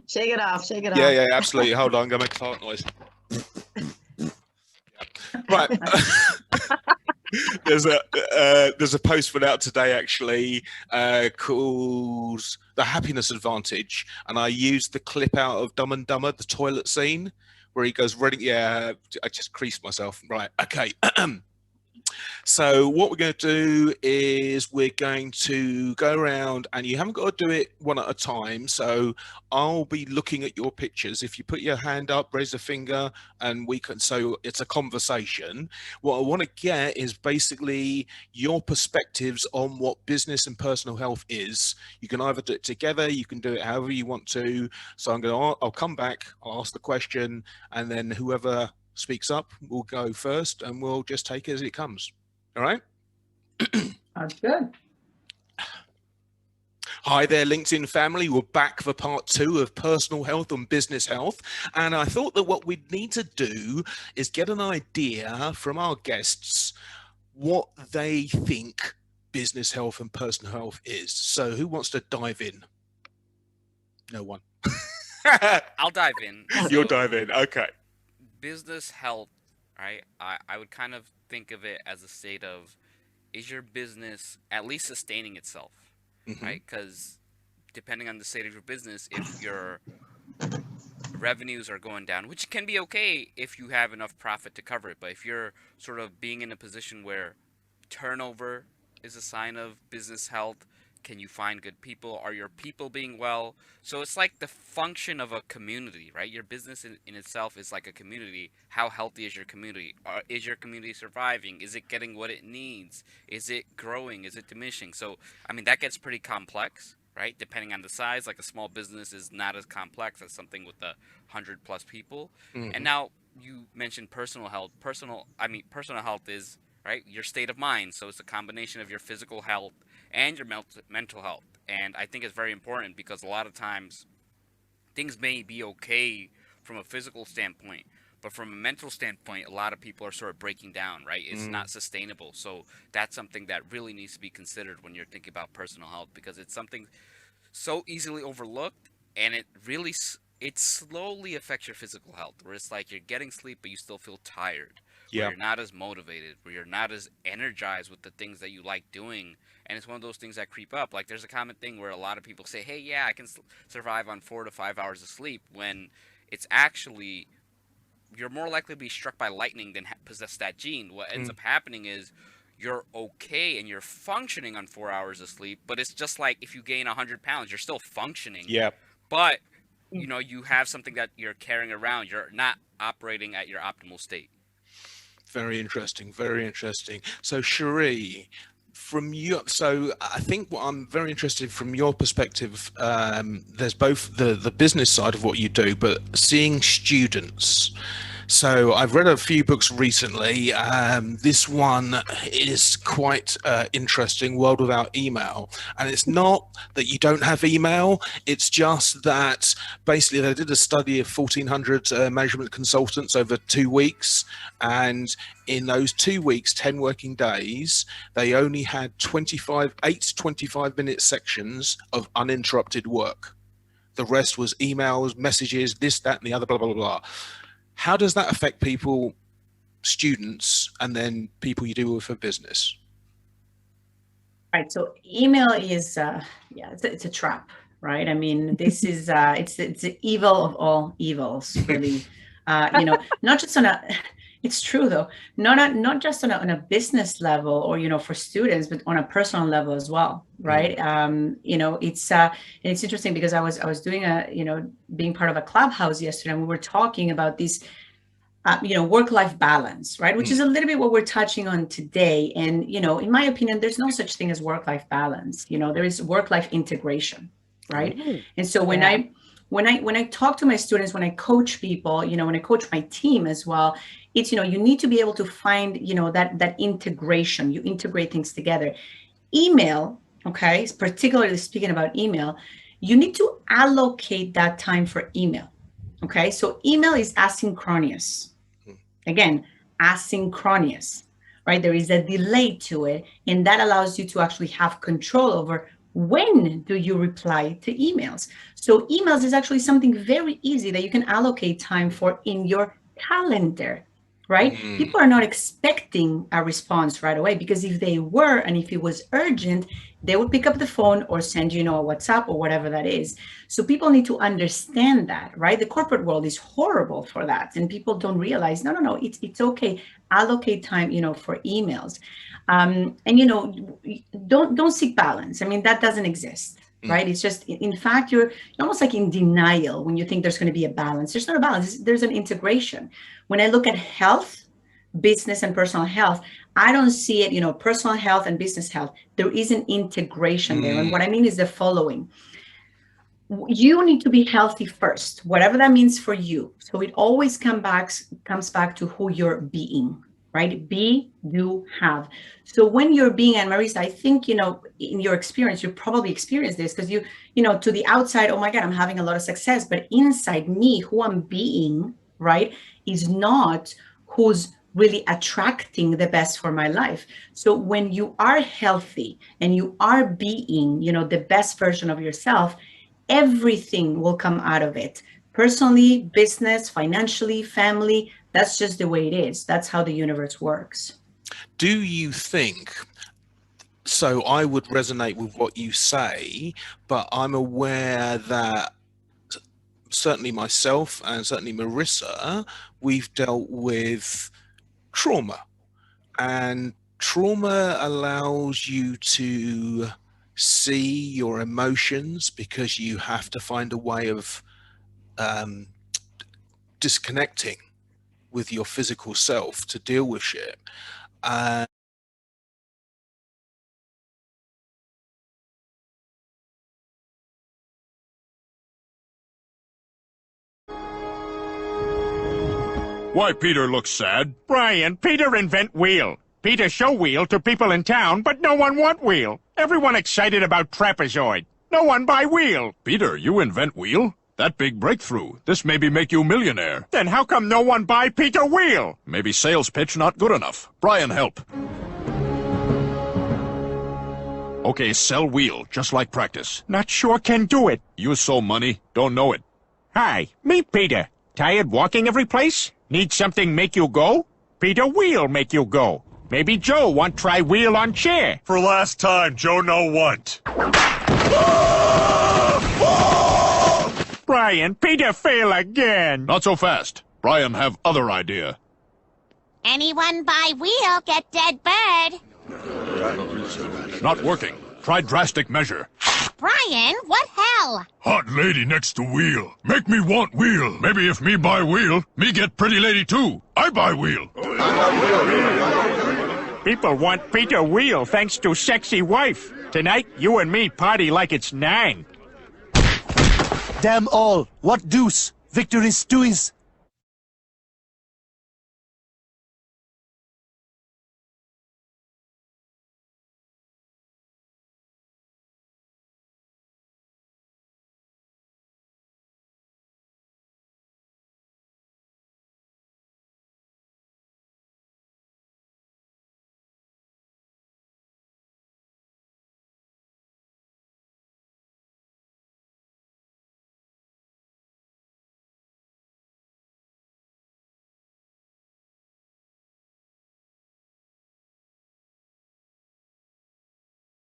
Shake it off. Shake it Yeah, off. yeah, absolutely. Hold on, I'm gonna make a fart noise. Right. There's a post put out today actually called "The Happiness Advantage," and I used the clip out of Dumb and Dumber, the toilet scene, where he goes running. Yeah, I just creased myself. Right. Okay. So what we're going to do is we're going to go around, and you haven't got to do it one at a time. So I'll be looking at your pictures. If you put your hand up, raise a finger, and we can. So it's a conversation. What I want to get is basically your perspectives on what business and personal health is. You can either do it together, you can do it however you want to. So I'll come back, I'll ask the question, and then whoever speaks up will go first, and we'll just take it as it comes. All right. Sounds good. Hi there, LinkedIn family. We're back for part 2 of personal health and business health. And I thought that what we'd need to do is get an idea from our guests what they think business health and personal health is. So who wants to dive in? No one. I'll dive in. You'll dive in. Okay. Business health, right? I would kind of think of it as a state of, is your business at least sustaining itself, right? Because depending on the state of your business, if your revenues are going down, which can be okay if you have enough profit to cover it, but if you're sort of being in a position where turnover is a sign of business health, can you find good people? Are your people being well? So it's like the function of a community, right? Your business in itself is like a community. How healthy is your community? Is your community surviving? Is it getting what it needs? Is it growing? Is it diminishing? So, I mean, that gets pretty complex, right? Depending on the size, like a small business is not as complex as something with 100+ people. And now you mentioned personal health. Personal health is, right, your state of mind. So it's a combination of your physical health and your mental health. And I think it's very important because a lot of times things may be okay from a physical standpoint, but from a mental standpoint, a lot of people are sort of breaking down, right? It's not sustainable. So that's something that really needs to be considered when you're thinking about personal health, because it's something so easily overlooked, and it slowly affects your physical health, where it's like you're getting sleep, but you still feel tired. Where you're not as motivated, where you're not as energized with the things that you like doing. And it's one of those things that creep up. Like there's a common thing where a lot of people say, hey, yeah, I can survive on 4 to 5 hours of sleep, when it's actually, you're more likely to be struck by lightning than possess that gene. What ends up happening is you're okay and you're functioning on 4 hours of sleep, but it's just like if you gain 100 pounds, you're still functioning. Yeah. But, you have something that you're carrying around. You're not operating at your optimal state. Very interesting. Very interesting. So, Cherie, from you, so I think what I'm very interested from your perspective, there's both the business side of what you do, but seeing students. So I've read a few books recently. This one is quite interesting, World Without Email. And it's not that you don't have email, it's just that basically they did a study of 1,400 management consultants over 2 weeks. And in those 2 weeks, 10 working days, they only had 8 to 25-minute sections of uninterrupted work. The rest was emails, messages, this, that, and the other, blah, blah, blah, blah. How does that affect people, students, and then people you deal with for business? Right. So email is, it's a trap, right? I mean, this is, it's the evil of all evils, really. Not just it's true though, not just on a business level or, for students, but on a personal level as well, right? It's interesting because I was doing being part of a clubhouse yesterday, and we were talking about this, work-life balance, right? Which is a little bit what we're touching on today. And, in my opinion, there's no such thing as work-life balance. There is work-life integration, right? And so when I talk to my students, when I coach people, when I coach my team as well, it's, you need to be able to find, that integration. You integrate things together. Email, okay, particularly speaking about email, you need to allocate that time for email. Okay, so email is asynchronous. Again, asynchronous, right? There is a delay to it, and that allows you to actually have control over When do you reply to emails? So emails is actually something very easy that you can allocate time for in your calendar, right? People are not expecting a response right away, because if they were, and if it was urgent, they would pick up the phone or send you, a WhatsApp or whatever that is. So people need to understand that, right? The corporate world is horrible for that, and people don't realize, no, it's okay. Allocate time, for emails. And don't seek balance. I mean, that doesn't exist, right? It's just, in fact, you're almost like in denial when you think there's going to be a balance. There's not a balance. There's an integration. When I look at health, business, and personal health, I don't see it, personal health and business health. There is an integration there. And what I mean is the following. You need to be healthy first, whatever that means for you. So it always comes back to who you're being, right? Be, do, have. So when you're being, and Marisa, I think, in your experience, you probably experienced this, because to the outside, oh my God, I'm having a lot of success. But inside me, who I'm being, right, is not who's really attracting the best for my life. So when you are healthy and you are being, the best version of yourself, everything will come out of it. Personally, business, financially, family, that's just the way it is. That's how the universe works. Do you think, so I would resonate with what you say, but I'm aware that certainly myself and certainly Marissa, we've dealt with trauma, and trauma allows you to see your emotions, because you have to find a way of disconnecting with your physical self to deal with shit. Why Peter looks sad? Brian, Peter invent wheel. Peter show wheel to people in town, but no one want wheel. Everyone excited about trapezoid. No one buy wheel. Peter, you invent wheel? That big breakthrough. This maybe make you millionaire. Then how come no one buy Peter wheel? Maybe sales pitch not good enough. Brian, help. Okay, sell wheel, just like practice. Not sure can do it. You so money, don't know it. Hi, me Peter. Tired walking every place? Need something make you go? Peter wheel make you go. Maybe Joe want try wheel on chair. For last time, Joe no want. Brian, Peter fail again. Not so fast. Brian have other idea. Anyone buy wheel, get dead bird. Not working. Try drastic measure. Brian, what hell? Hot lady next to wheel. Make me want wheel. Maybe if me buy wheel, me get pretty lady too. I buy wheel. People want Peter wheel thanks to sexy wife. Tonight, you and me party like it's 9. Damn all! What deuce? Victor is doings.